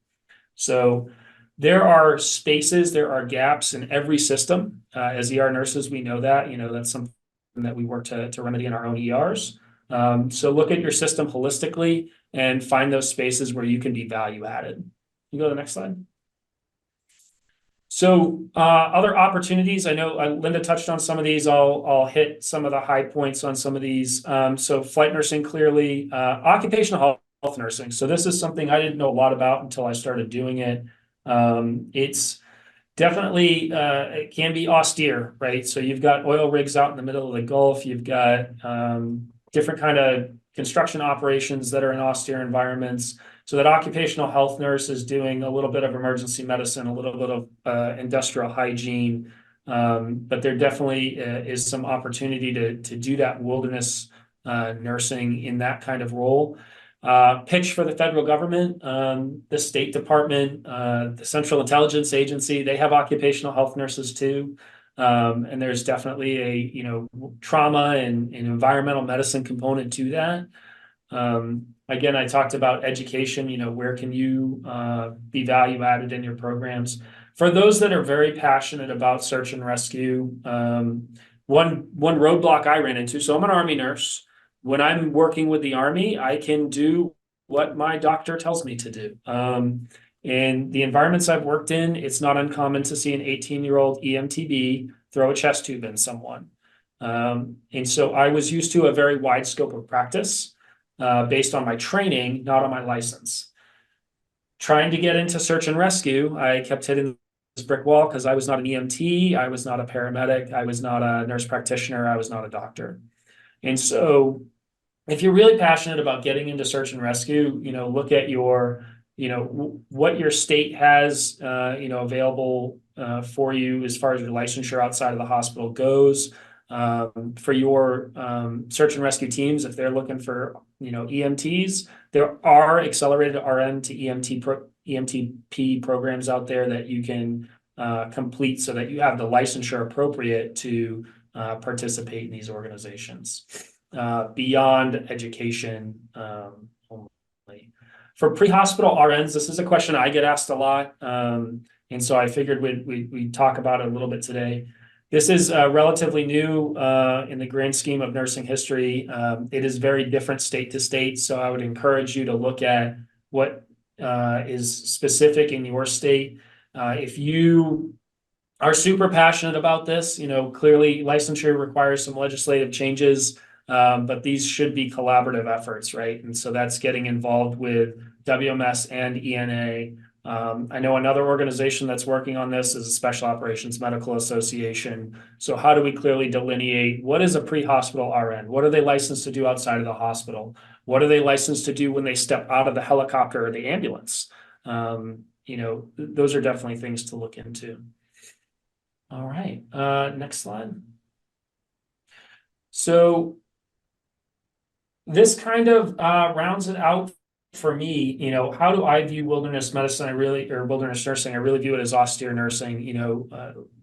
So there are spaces, there are gaps in every system. As ER nurses, we know that, that's something that we work to remedy in our own ERs. So look at your system holistically and find those spaces where you can be value added. You go to the next slide. So other opportunities, I know Linda touched on some of these. I'll hit some of the high points on some of these. So flight nursing, clearly, occupational health nursing. So this is something I didn't know a lot about until I started doing it. It's definitely it can be austere, right? So you've got oil rigs out in the middle of the Gulf. You've got different kind of construction operations that are in austere environments. So that occupational health nurse is doing a little bit of emergency medicine, a little bit of industrial hygiene, but there definitely is some opportunity to do that wilderness nursing in that kind of role. Pitch for the federal government, the State Department, the Central Intelligence Agency, they have occupational health nurses too. And there's definitely a, trauma and environmental medicine component to that. Again, I talked about education, where can you be value added in your programs? For those that are very passionate about search and rescue, one roadblock I ran into, so I'm an Army nurse. When I'm working with the Army, I can do what my doctor tells me to do. In the environments I've worked in, it's not uncommon to see an 18-year-old EMTB throw a chest tube in someone. And so I was used to a very wide scope of practice based on my training, not on my license. Trying to get into search and rescue, I kept hitting this brick wall because I was not an EMT, I was not a paramedic, I was not a nurse practitioner, I was not a doctor. And so if you're really passionate about getting into search and rescue, look at your, what your state has, available for you as far as your licensure outside of the hospital goes. For your search and rescue teams, if they're looking for, EMTs, there are accelerated RN to EMTP programs out there that you can complete so that you have the licensure appropriate to participate in these organizations. Beyond education only. For pre-hospital RNs, this is a question I get asked a lot. And so I figured we'd talk about it a little bit today. This is relatively new in the grand scheme of nursing history. It is very different state to state. So I would encourage you to look at what is specific in your state. If you are super passionate about this, clearly licensure requires some legislative changes, but these should be collaborative efforts, right? And so that's getting involved with WMS and ENA. I know another organization that's working on this is a Special Operations Medical Association. So how do we clearly delineate what is a pre-hospital RN? What are they licensed to do outside of the hospital? What are they licensed to do when they step out of the helicopter or the ambulance? Those are definitely things to look into. All right, next slide. So this kind of rounds it out for me. How do I view wilderness medicine? Or wilderness nursing, I really view it as austere nursing.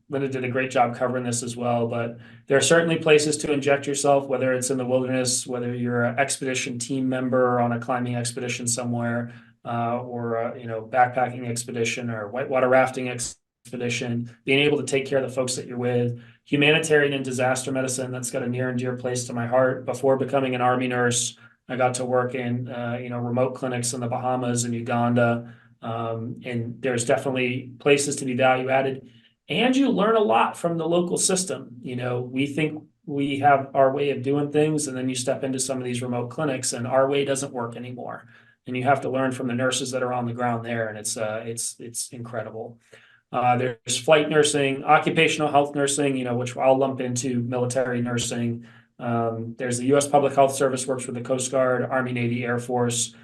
Linda did a great job covering this as well, but there are certainly places to inject yourself, whether it's in the wilderness, whether you're an expedition team member on a climbing expedition somewhere, or a backpacking expedition or whitewater rafting expedition, being able to take care of the folks that you're with. Humanitarian and disaster medicine, that's got a near and dear place to my heart. Before becoming an Army nurse, I got to work in remote clinics in the Bahamas and Uganda, and there's definitely places to be value added. And you learn a lot from the local system. We think we have our way of doing things, and then you step into some of these remote clinics, and our way doesn't work anymore. And you have to learn from the nurses that are on the ground there, and it's incredible. There's flight nursing, occupational health nursing, which I'll lump into military nursing. There's the U.S. Public Health Service, works with the Coast Guard, Army, Navy, Air Force.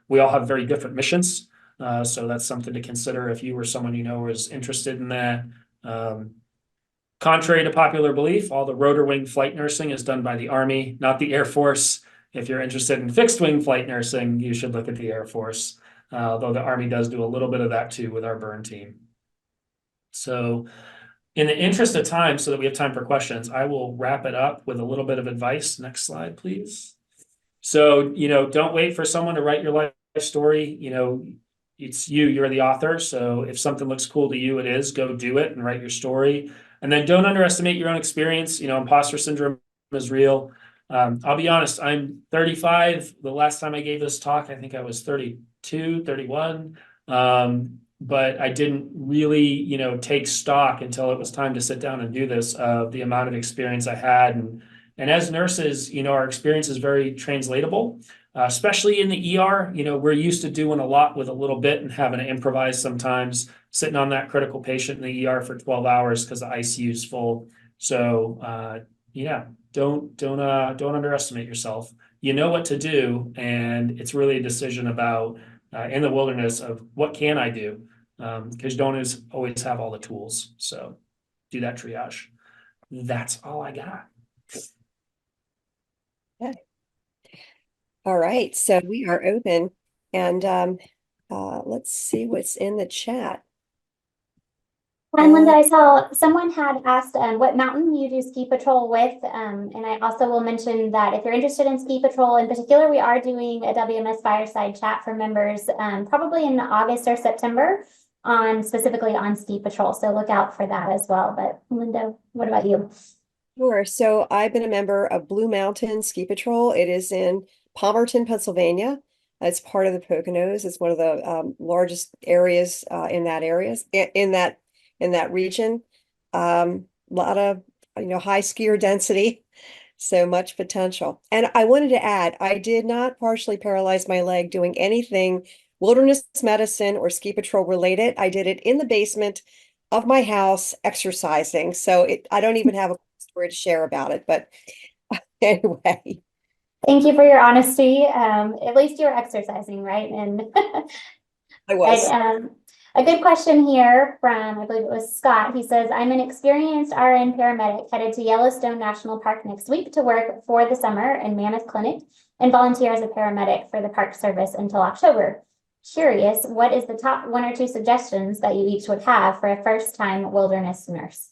We all have very different missions. So that's something to consider if you or someone is interested in that. Contrary to popular belief, all the rotor wing flight nursing is done by the Army, not the Air Force. If you're interested in fixed wing flight nursing, you should look at the Air Force, although the Army does do a little bit of that too with our burn team. So in the interest of time, so that we have time for questions, I will wrap it up with a little bit of advice. Next slide, please. So, don't wait for someone to write your life story. It's you're the author. So if something looks cool to you, it is, go do it and write your story. And then don't underestimate your own experience. Imposter syndrome is real. I'll be honest, I'm 35. The last time I gave this talk, I think I was 32, 31. But I didn't really, take stock until it was time to sit down and do this, the amount of experience I had. And as nurses, our experience is very translatable, especially in the ER. We're used to doing a lot with a little bit and having to improvise sometimes, sitting on that critical patient in the ER for 12 hours because the ICU is full. So, yeah, don't underestimate yourself. You know what to do, and it's really a decision about in the wilderness of what can I do, because you don't always have all the tools. So do that triage. That's all I got. All right, so we are open, and let's see what's in the chat. And Linda, I saw someone had asked what mountain you do ski patrol with. And I also will mention that if you're interested in ski patrol in particular, we are doing a WMS fireside chat for members probably in August or September specifically on ski patrol. So look out for that as well. But Linda, what about you? Sure. So I've been a member of Blue Mountain Ski Patrol. It is in Palmerton, Pennsylvania. It's part of the Poconos. It's one of the largest areas in that region. A lot of high skier density, so much potential. And I wanted to add, I did not partially paralyze my leg doing anything wilderness medicine or ski patrol related. I did it in the basement of my house exercising. So I don't even have a story to share about it. But anyway. Thank you for your honesty. At least you're exercising, right? And I was. A good question here from, I believe it was Scott. He says, I'm an experienced RN paramedic headed to Yellowstone National Park next week to work for the summer in Mammoth Clinic and volunteer as a paramedic for the Park Service until October. Curious, what is the top 1 or 2 suggestions that you each would have for a first-time wilderness nurse?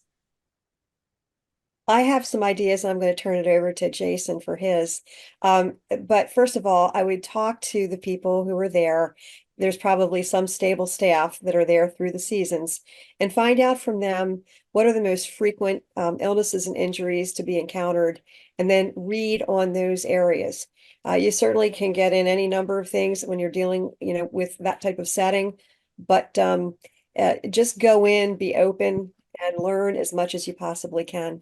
I have some ideas. I'm going to turn it over to Jason for his. But first of all, I would talk to the people who are there. There's probably some stable staff that are there through the seasons and find out from them what are the most frequent illnesses and injuries to be encountered, and then read on those areas. You certainly can get in any number of things when you're dealing, with that type of setting, but just go in, be open, and learn as much as you possibly can.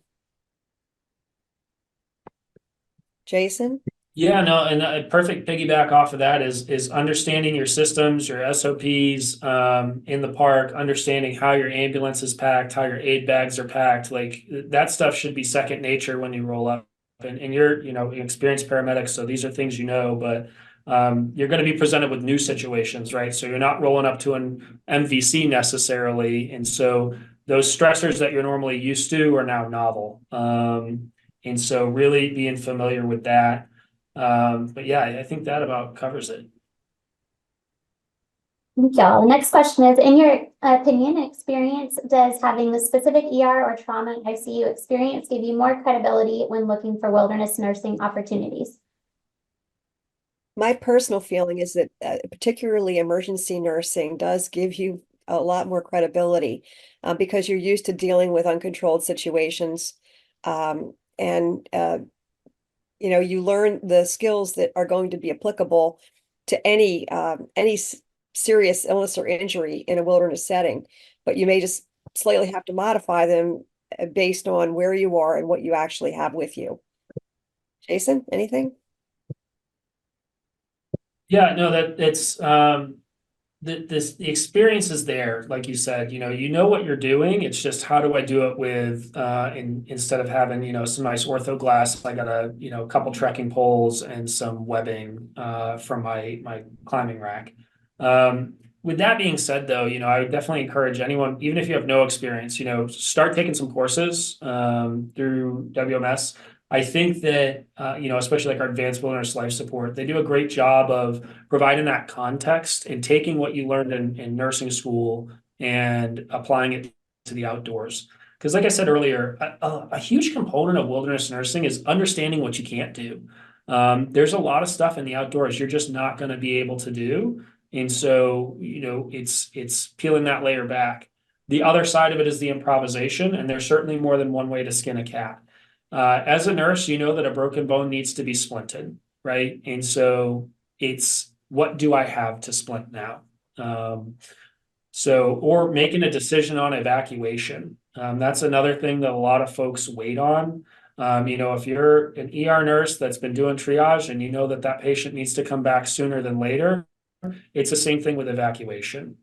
Jason? Yeah, no, and a perfect piggyback off of that is understanding your systems, your SOPs in the park, understanding how your ambulance is packed, how your aid bags are packed. Like that stuff should be second nature when you roll up. And you're, experienced paramedics, so these are things but you're going to be presented with new situations, right? So you're not rolling up to an MVC necessarily, and so those stressors that you're normally used to are now novel. And so really being familiar with that. But yeah, I think that about covers it. Thank y'all. The next question is, in your opinion and experience, does having the specific ER or trauma ICU experience give you more credibility when looking for wilderness nursing opportunities? My personal feeling is that particularly emergency nursing does give you a lot more credibility because you're used to dealing with uncontrolled situations. And you learn the skills that are going to be applicable to any serious illness or injury in a wilderness setting, but you may just slightly have to modify them based on where you are and what you actually have with you. Jason, anything? Yeah, no, it's the experience is there, like you said, you know what you're doing. It's just how do I do it with instead of having, some nice ortho glass, I got a couple trekking poles and some webbing from my climbing rack. With that being said, though, I would definitely encourage anyone, even if you have no experience, start taking some courses through WMS. I think that, especially like our advanced wilderness life support, they do a great job of providing that context and taking what you learned in nursing school and applying it the outdoors. Because like I said earlier, a huge component of wilderness nursing is understanding what you can't do. There's a lot of stuff in the outdoors you're just not going to be able to do. And so, it's peeling that layer back. The other side of it is the improvisation, and there's certainly more than one way to skin a cat. As a nurse, you know that a broken bone needs to be splinted, right? And so it's what do I have to splint now? Or making a decision on evacuation. That's another thing that a lot of folks wait on. If you're an ER nurse that's been doing triage and you know that that patient needs to come back sooner than later, it's the same thing with evacuation.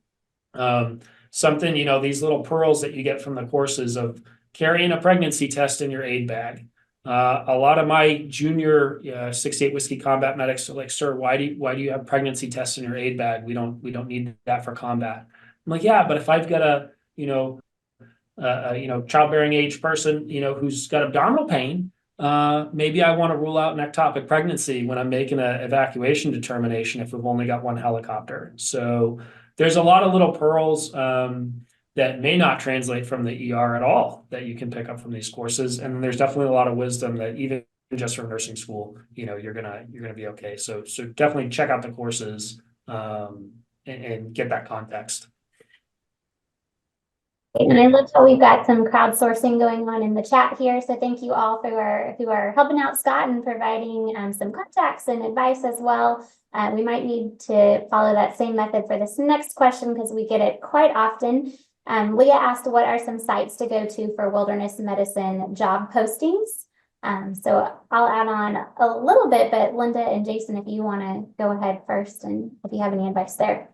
These little pearls that you get from the courses of carrying a pregnancy test in your aid bag. A lot of my junior 68 Whiskey combat medics are like, sir, why do you have pregnancy tests in your aid bag? We don't need that for combat. I'm like, yeah, but if I've got a childbearing age person, who's got abdominal pain, maybe I want to rule out an ectopic pregnancy when I'm making an evacuation determination if we've only got one helicopter. So there's a lot of little pearls that may not translate from the ER at all that you can pick up from these courses. And there's definitely a lot of wisdom that even just from nursing school, you're gonna be okay. So definitely check out the courses and get that context. And I love how we've got some crowdsourcing going on in the chat here. So thank you all who are helping out Scott and providing some contacts and advice as well. We might need to follow that same method for this next question because we get it quite often. Leah asked, what are some sites to go to for wilderness medicine job postings? So I'll add on a little bit, but Linda and Jason, if you want to go ahead first and if you have any advice there.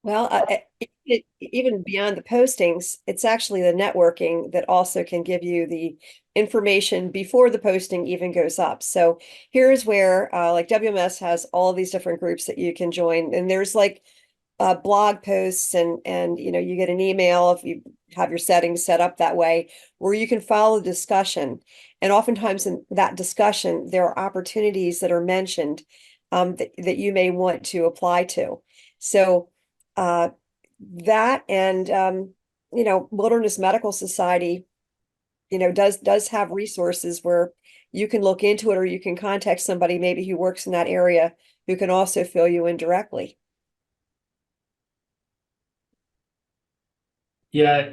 Well, even beyond the postings, it's actually the networking that also can give you the information before the posting even goes up. So here's where like WMS has all these different groups that you can join, and there's like blog posts and you get an email if you have your settings set up that way where you can follow the discussion. And oftentimes in that discussion, there are opportunities that are mentioned that you may want to apply to. So that and Wilderness Medical Society does have resources where you can look into it, or you can contact somebody maybe who works in that area who can also fill you in directly. Yeah,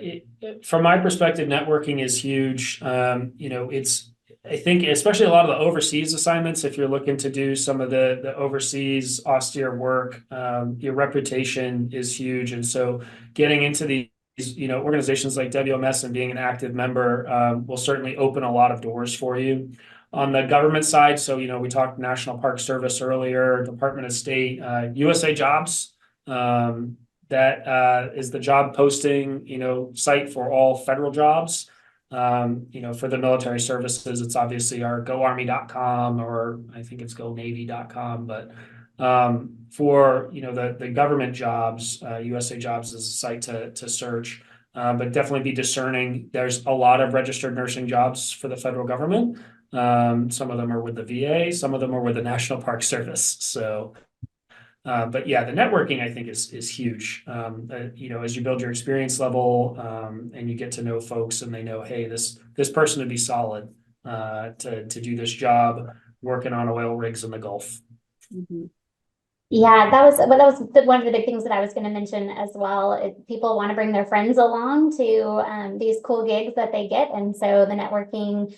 from my perspective, networking is huge. I think especially a lot of the overseas assignments, if you're looking to do some of the overseas austere work, your reputation is huge. And so getting into these, organizations like WMS and being an active member will certainly open a lot of doors for you. On the government side, so, we talked National Park Service earlier, Department of State, USA Jobs, that is the job posting, site for all federal jobs. For the military services, it's obviously our goarmy.com, or I think it's gonavy.com. But for the government jobs, USA Jobs is a site to search. But definitely be discerning. There's a lot of registered nursing jobs for the federal government. Some of them are with the VA, some of them are with the National Park Service. So but yeah, the networking I think is huge. As you build your experience level and you get to know folks and they know, hey, this person would be solid to do this job working on oil rigs in the Gulf. Mm-hmm. Yeah, that was one of the big things that I was going to mention as well. People want to bring their friends along to these cool gigs that they get. And so the networking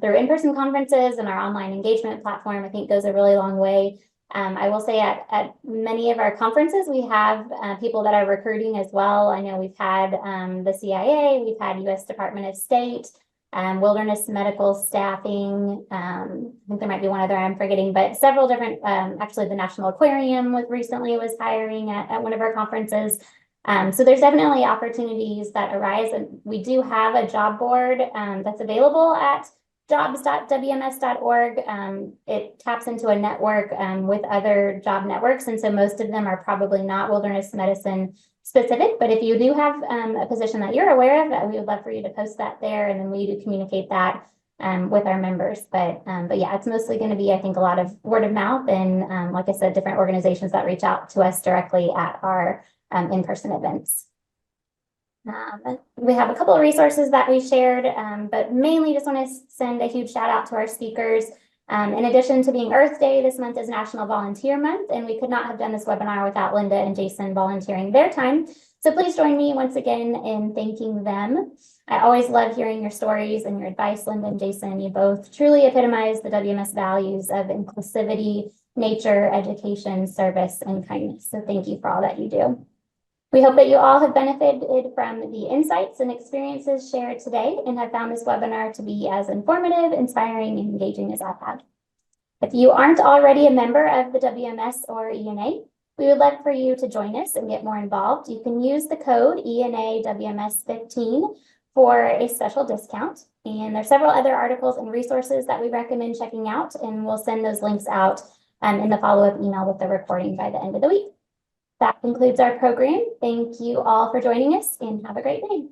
through in-person conferences and our online engagement platform, I think goes a really long way. I will say at many of our conferences, we have people that are recruiting as well. I know we've had the CIA, we've had U.S. Department of State, Wilderness Medical Staffing. I think there might be one other I'm forgetting, but several different, actually the National Aquarium was hiring at one of our conferences. So there's definitely opportunities that arise, and we do have a job board that's available at jobs.wms.org. It taps into a network with other job networks, and so most of them are probably not wilderness medicine specific, but if you do have a position that you're aware of, we would love for you to post that there, and then we do communicate that with our members. But yeah, it's mostly going to be, I think, a lot of word of mouth and like I said, different organizations that reach out to us directly at our in-person events. We have a couple of resources that we shared, but mainly just want to send a huge shout out to our speakers. In addition to being Earth Day, this month is National Volunteer Month, and we could not have done this webinar without Linda and Jason volunteering their time. So please join me once again in thanking them. I always love hearing your stories and your advice, Linda and Jason. You both truly epitomize the WMS values of inclusivity, nature, education, service, and kindness. So thank you for all that you do. We hope that you all have benefited from the insights and experiences shared today and have found this webinar to be as informative, inspiring, and engaging as I have. If you aren't already a member of the WMS or ENA, we would love for you to join us and get more involved. You can use the code ENA WMS 15 for a special discount. And there's several other articles and resources that we recommend checking out, and we'll send those links out in the follow-up email with the recording by the end of the week. That concludes our program. Thank you all for joining us and have a great day.